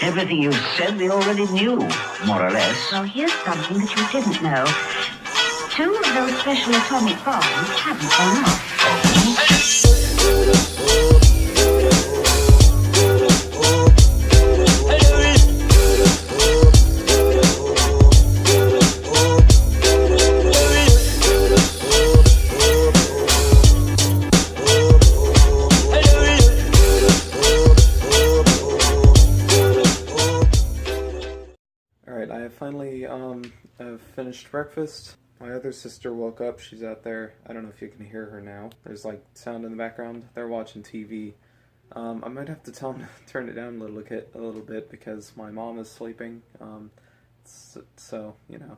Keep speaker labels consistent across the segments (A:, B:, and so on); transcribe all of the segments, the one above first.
A: Everything you said we already knew, more or less.
B: Well, here's something that you didn't know. 2 of those special atomic bombs haven't gone off.
C: Alright, I have finally have finished breakfast. My other sister woke up. She's out there. I don't know if you can hear her now. There's like sound in the background. They're watching TV. I might have to tell them to turn it down a little bit because my mom is sleeping. So, you know,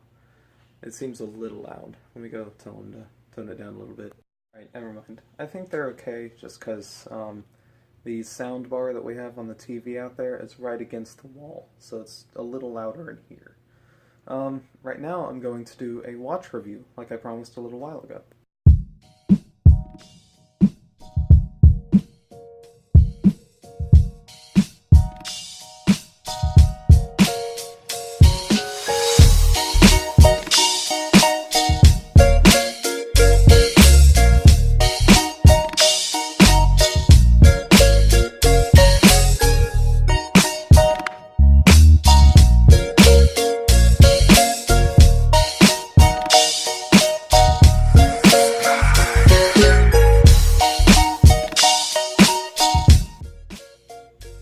C: it seems a little loud. Let me go tell them to tone it down a little bit. Alright, never mind. I think they're okay just because the sound bar that we have on the TV out there is right against the wall, so it's a little louder in here. Right now I'm going to do a watch review, like I promised a little while ago.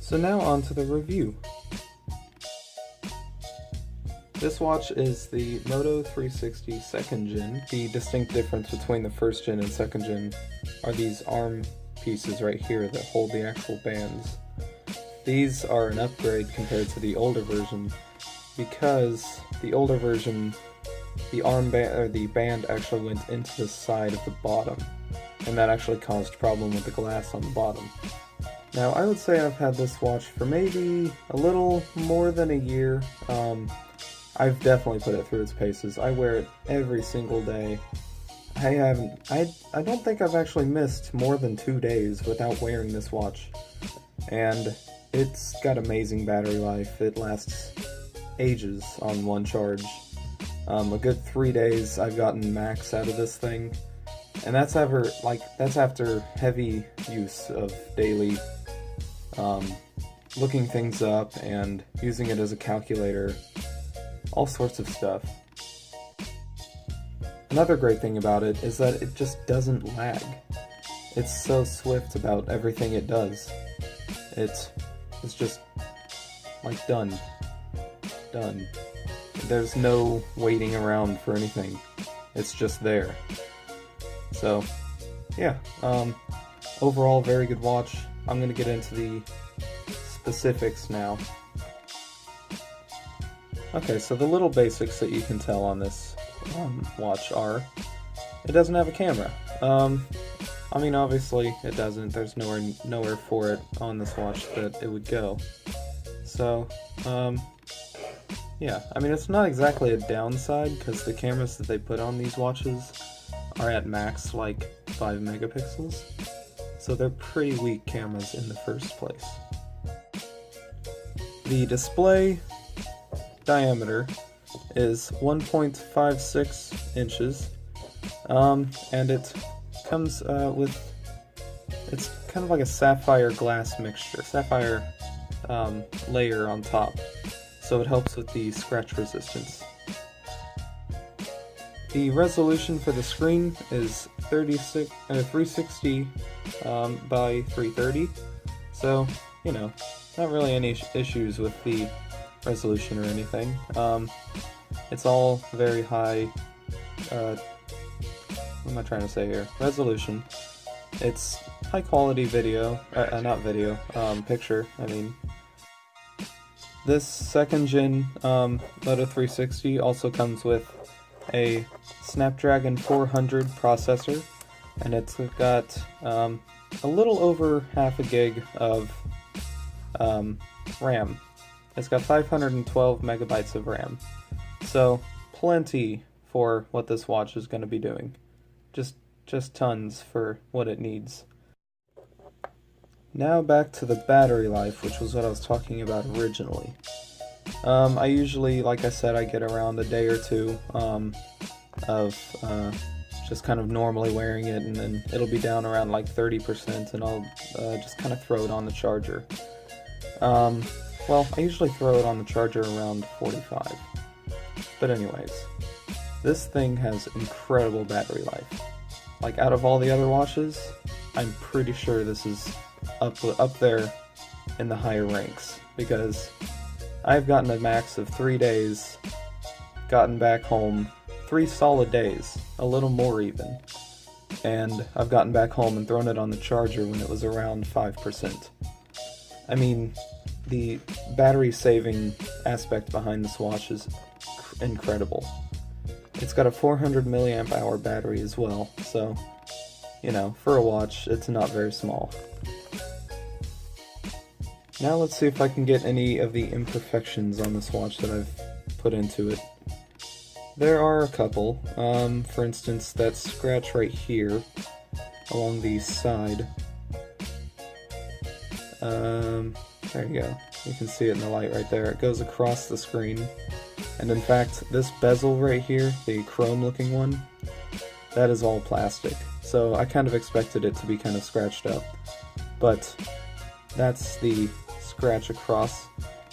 C: So now on to the review. This watch is the Moto 360 2nd Gen. The distinct difference between the 1st Gen and 2nd Gen are these arm pieces right here that hold the actual bands. These are an upgrade compared to the older version because the older version, the band actually went into the side of the bottom, and that actually caused a problem with the glass on the bottom. Now, I would say I've had this watch for maybe a little more than a year. I've definitely put it through its paces. I wear it every single day. I don't think I've actually missed more than 2 days without wearing this watch. And it's got amazing battery life. It lasts ages on one charge. A good 3 days I've gotten max out of this thing. And that's after heavy use of daily looking things up and using it as a calculator, all sorts of stuff. Another great thing about it is that it just doesn't lag. It's so swift about everything it does. It's just like done. There's no waiting around for anything. It's just there. So, yeah, overall very good watch. I'm going to get into the specifics now. Okay, so the little basics that you can tell on this watch are, it doesn't have a camera. I mean, obviously it doesn't. There's nowhere for it on this watch that it would go. So, yeah, I mean, it's not exactly a downside because the cameras that they put on these watches are at max like 5 megapixels. So they're pretty weak cameras in the first place. The display diameter is 1.56 inches, and it comes with, it's kind of like a sapphire glass mixture, sapphire layer on top, so it helps with the scratch resistance. The resolution for the screen is 360 by 330, so, you know, not really any issues with the resolution or anything. It's all very high, what am I trying to say here? Resolution. It's high quality video, picture, I mean. This 2nd Gen Moto 360 also comes with a Snapdragon 400 processor, and it's got a little over half a gig of RAM. It's got 512 megabytes of RAM, so plenty for what this watch is going to be doing. Just tons for what it needs. Now back to the battery life, which was what I was talking about originally. I usually, like I said, I get around a day or two of just kind of normally wearing it, and then it'll be down around like 30%, and I'll just kind of throw it on the charger. Well, I usually throw it on the charger around 45. But anyways, this thing has incredible battery life. Like, out of all the other watches, I'm pretty sure this is up there in the higher ranks, because I've gotten a max of 3 days, gotten back home 3 solid days, a little more even, and I've gotten back home and thrown it on the charger when it was around 5%. I mean, the battery saving aspect behind this watch is incredible. It's got a 400 milliamp hour battery as well, so, you know, for a watch, it's not very small. Now let's see if I can get any of the imperfections on this watch that I've put into it. There are a couple. For instance, that scratch right here along the side. There you go. You can see it in the light right there. It goes across the screen. And in fact, this bezel right here, the chrome looking one, that is all plastic. So I kind of expected it to be kind of scratched up. But that's the scratch across,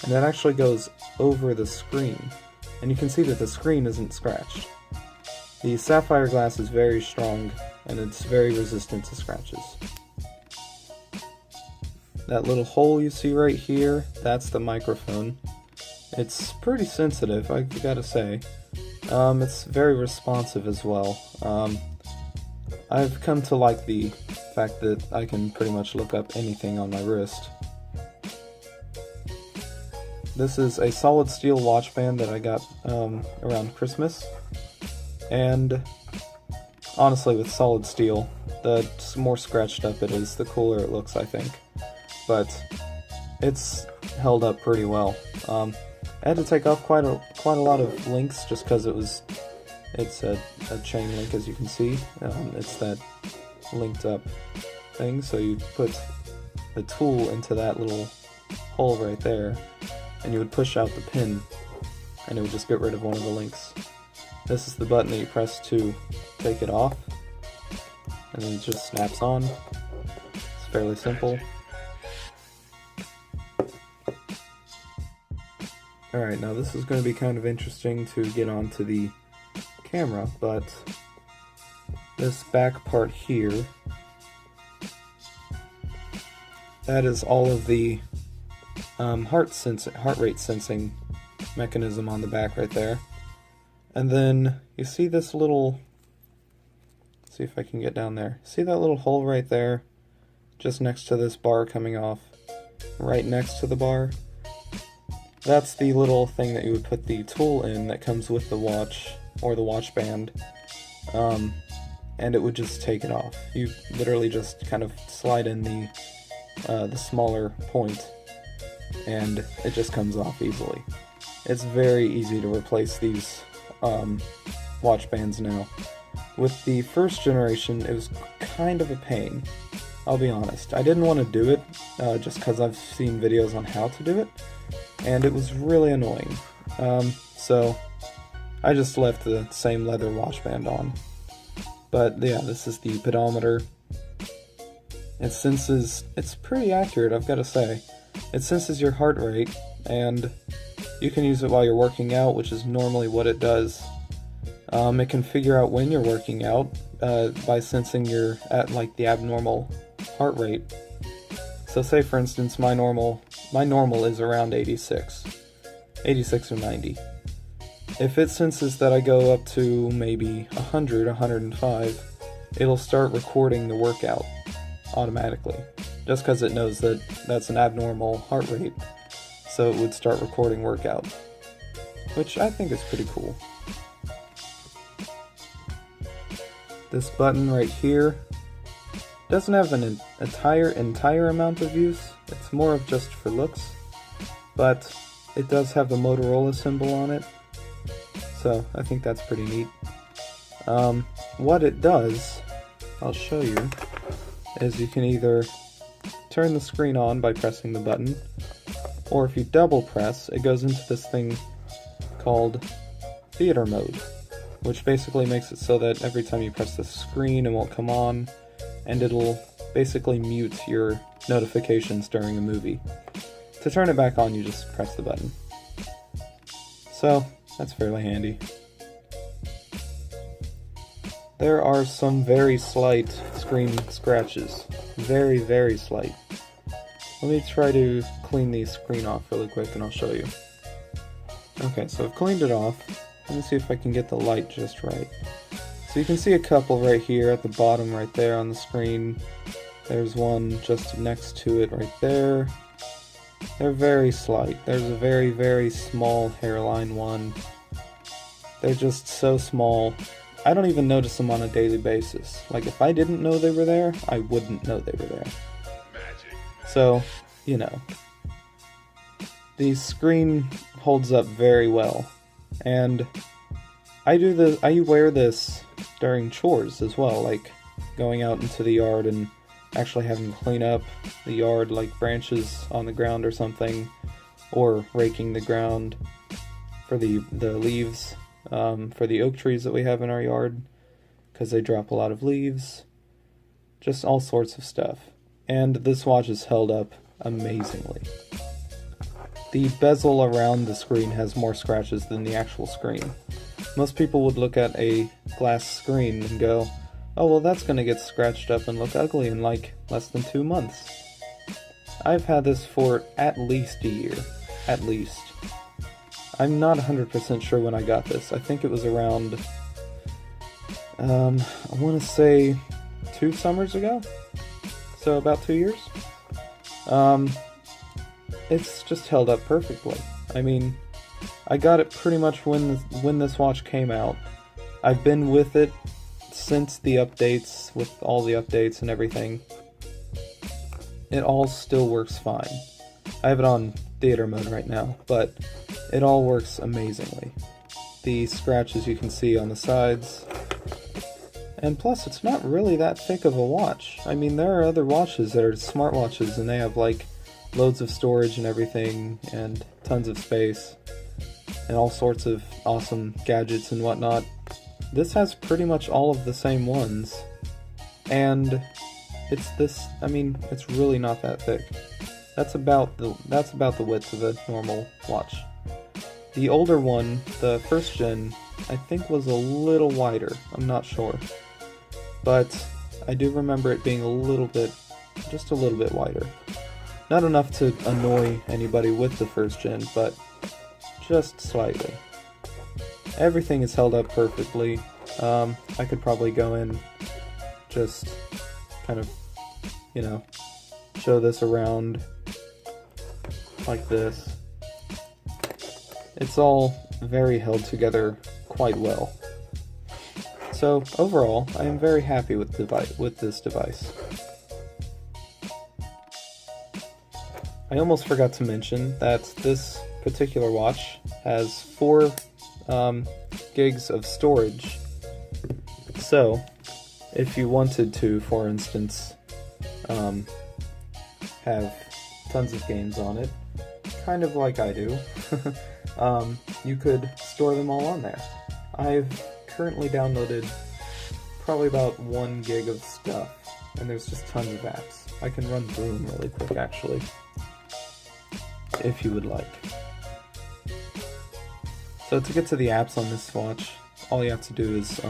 C: and that actually goes over the screen. And you can see that the screen isn't scratched. The sapphire glass is very strong, and it's very resistant to scratches. That little hole you see right here, that's the microphone. It's pretty sensitive, I gotta say. It's very responsive as well. I've come to like the fact that I can pretty much look up anything on my wrist. This is a solid steel watch band that I got around Christmas, and honestly, with solid steel, the more scratched up it is, the cooler it looks, I think. But it's held up pretty well. I had to take off quite a lot of links just because it's a chain link, as you can see. It's that linked up thing, so you put the tool into that little hole right there, and you would push out the pin, and it would just get rid of one of the links. This is the button that you press to take it off, and then it just snaps on. It's fairly simple. Alright, now this is going to be kind of interesting to get onto the camera, but this back part here, that is all of the heart rate sensing mechanism on the back right there. And then you see this little, let's see if I can get down there. See that little hole right there, just next to this bar coming off, right next to the bar? That's the little thing that you would put the tool in that comes with the watch, or the watch band, and it would just take it off. You literally just kind of slide in the smaller point, and it just comes off easily. It's very easy to replace these watch bands now. With the first generation, it was kind of a pain, I'll be honest. I didn't want to do it, just because I've seen videos on how to do it, and it was really annoying. So I just left the same leather watch band on. But yeah, this is the pedometer. It senses, it's pretty accurate, I've got to say. It senses your heart rate, and you can use it while you're working out, which is normally what it does. It can figure out when you're working out by sensing you're at like the abnormal heart rate. So say for instance my normal is around 86 or 90. If it senses that I go up to maybe 100, 105, it'll start recording the workout automatically, just because it knows that that's an abnormal heart rate, so it would start recording workout, which I think is pretty cool. This button right here doesn't have an entire amount of use. It's more of just for looks, but it does have the Motorola symbol on it, so I think that's pretty neat. What it does, I'll show you, is you can either turn the screen on by pressing the button, or if you double press, it goes into this thing called theater mode, which basically makes it so that every time you press the screen it won't come on, and it'll basically mute your notifications during a movie. To turn it back on, you just press the button. So, that's fairly handy. There are some very slight screen scratches. Very, very slight. Let me try to clean the screen off really quick and I'll show you. Okay, so I've cleaned it off. Let me see if I can get the light just right. So you can see a couple right here at the bottom right there on the screen. There's one just next to it right there. They're very slight. There's a very, very small hairline one. They're just so small. I don't even notice them on a daily basis. Like, if I didn't know they were there, I wouldn't know they were there. So, you know. The screen holds up very well. And I wear this during chores as well, like going out into the yard and actually having to clean up the yard, like branches on the ground or something, or raking the ground for the leaves, for the oak trees that we have in our yard, because they drop a lot of leaves, just all sorts of stuff. And this watch is held up amazingly. The bezel around the screen has more scratches than the actual screen. Most people would look at a glass screen and go, oh well, that's going to get scratched up and look ugly in like less than 2 months. I've had this for at least a year. At least. I'm not 100% sure when I got this. I think it was around, I want to say 2 summers ago? So about 2 years? It's just held up perfectly. I mean, I got it pretty much when this watch came out. I've been with it since the updates, with all the updates and everything. It all still works fine. I have it on theater mode right now, but it all works amazingly. The scratches you can see on the sides. And plus, it's not really that thick of a watch. I mean, there are other watches that are smartwatches and they have like loads of storage and everything, and tons of space, and all sorts of awesome gadgets and whatnot. This has pretty much all of the same ones, and it's really not that thick. That's about the width of a normal watch. The older one, the first gen, I think was a little wider. I'm not sure, but I do remember it being just a little bit wider. Not enough to annoy anybody with the first gen, but just slightly. Everything is held up perfectly. I could probably go in, just kind of, show this around like this. It's all very held together quite well. So overall, I am very happy with this device. I almost forgot to mention that this particular watch has 4 gigs of storage. So, if you wanted to, for instance, have tons of games on it, kind of like I do, you could store them all on there. I've currently downloaded probably about 1 gig of stuff, and there's just tons of apps. I can run through them really quick, actually, if you would like. So to get to the apps on this watch, all you have to do is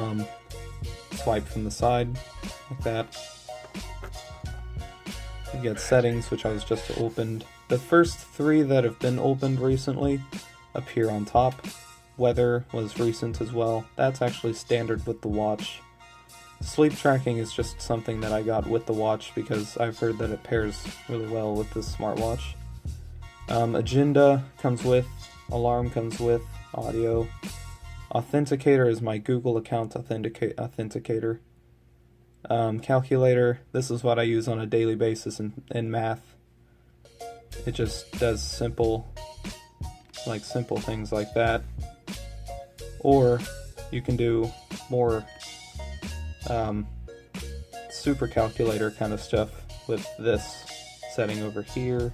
C: swipe from the side, like that. You get settings, which I was just opened. The first 3 that have been opened recently appear on top. Weather was recent as well. That's actually standard with the watch. Sleep tracking is just something that I got with the watch because I've heard that it pairs really well with this smartwatch. Agenda comes with, alarm comes with, audio. Authenticator is my Google account authenticator. Calculator, this is what I use on a daily basis in math. It just does simple things like that. Or you can do more super calculator kind of stuff with this setting over here.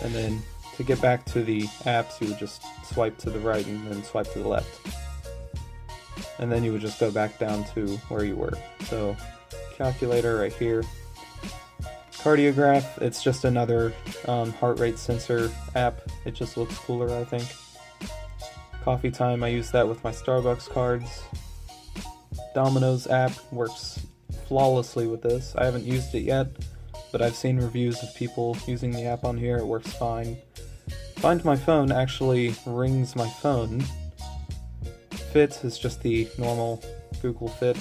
C: And then to get back to the apps, you would just swipe to the right and then swipe to the left. And then you would just go back down to where you were. So, calculator right here. Cardiograph, it's just another heart rate sensor app. It just looks cooler, I think. Coffee time, I use that with my Starbucks cards. Domino's app works flawlessly with this. I haven't used it yet, but I've seen reviews of people using the app on here. It works fine. Find My Phone actually rings my phone. Fit is just the normal Google Fit.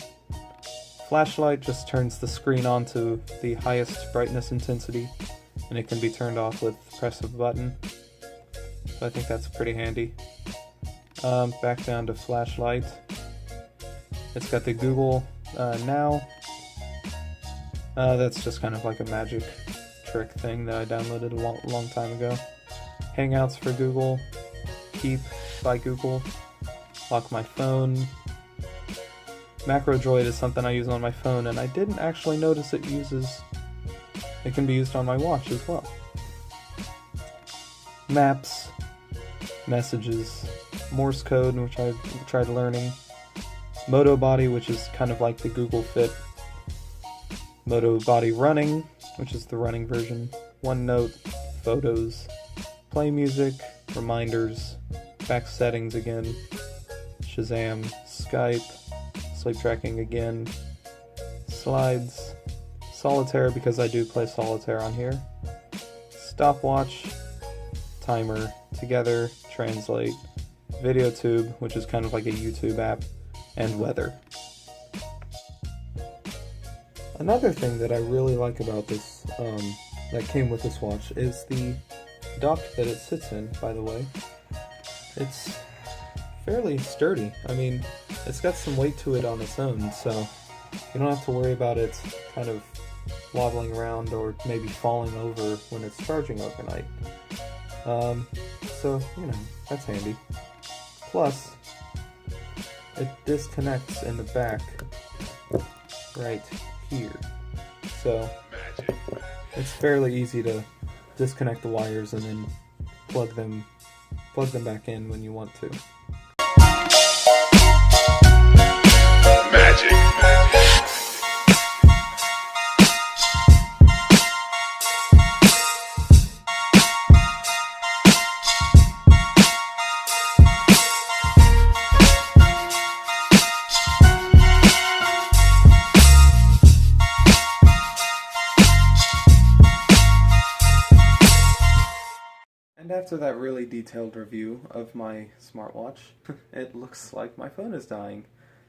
C: Flashlight just turns the screen on to the highest brightness intensity, and it can be turned off with press of a button. So I think that's pretty handy. Back down to flashlight. It's got the Google Now. That's just kind of like a magic trick thing that I downloaded a long time ago. Hangouts for Google. Keep by Google. Lock My Phone. Macro Droid is something I use on my phone, and I didn't actually notice it can be used on my watch as well. Maps, messages, Morse code, which I've tried learning, Moto Body, which is kind of like the Google Fit, Moto Body Running, which is the running version, OneNote, Photos, Play Music, Reminders, back settings again, Shazam, Skype, sleep tracking again, slides, solitaire because I do play solitaire on here, stopwatch, timer, together, translate, VideoTube, which is kind of like a YouTube app, and weather. Another thing that I really like about this, that came with this watch, is the dock that it sits in, by the way. It's fairly sturdy. I mean, it's got some weight to it on its own, so you don't have to worry about it kind of wobbling around or maybe falling over when it's charging overnight. So, you know, that's handy. Plus, it disconnects in the back right here. So, it's fairly easy to disconnect the wires and then plug them back in when you want to.
D: Magic.
C: And after that really detailed review of my smartwatch, it looks like my phone is dying.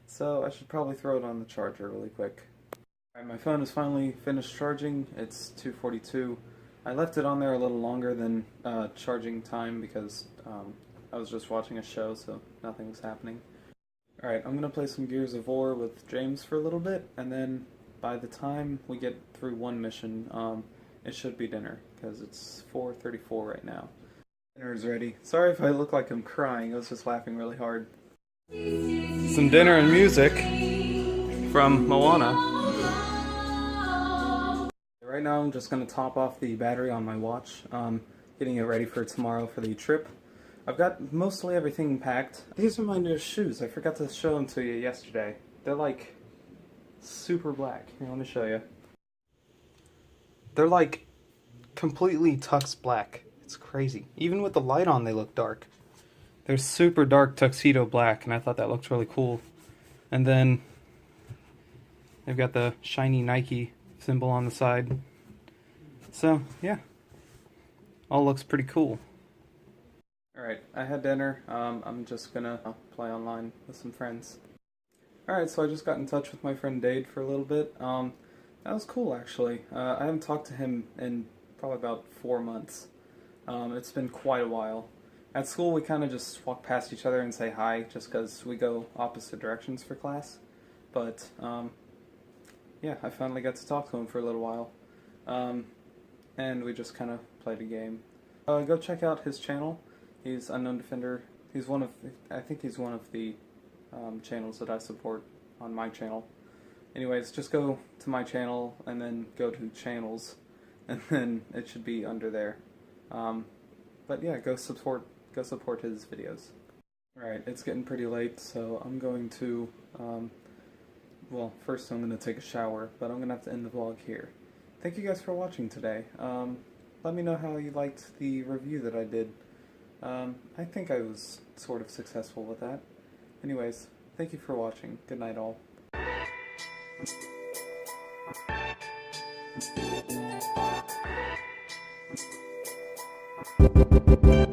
C: So I should probably throw it on the charger really quick. Alright, my phone is finally finished charging. It's 2:42. I left it on there a little longer than charging time because I was just watching a show, so nothing was happening. Alright, I'm going to play some Gears of War with James for a little bit, and then by the time we get through one mission, it should be dinner, because it's 4:34 right now. Dinner is ready. Sorry if I look like I'm crying, I was just laughing really hard. Some dinner and music from Moana. Right now I'm just going to top off the battery on my watch, getting it ready for tomorrow for the trip. I've got mostly everything packed. These are my new shoes. I forgot to show them to you yesterday. They're like super black. Here, let me show you. They're like completely tux black. It's crazy. Even with the light on, they look dark. They're super dark tuxedo black, and I thought that looked really cool. And then they've got the shiny Nike symbol on the side. So, yeah. All looks pretty cool. Alright, I had dinner. I'm just gonna play online with some friends. Alright, so I just got in touch with my friend Dade for a little bit. That was cool, actually. I haven't talked to him in probably about 4 months. It's been quite a while. At school, we kind of just walk past each other and say hi, just because we go opposite directions for class. But, yeah, I finally got to talk to him for a little while. And we just kind of played a game. Go check out his channel. He's Unknown Defender. I think he's one of the channels that I support on my channel. Anyways, just go to my channel and then go to channels, and then it should be under there. But yeah, go support his videos. Alright, it's getting pretty late, so I'm going to, well, first I'm going to take a shower, but I'm going to have to end the vlog here. Thank you guys for watching today. Let me know how you liked the review that I did. I think I was sort of successful with that. Anyways, thank you for watching. Good night all.
D: Thank you.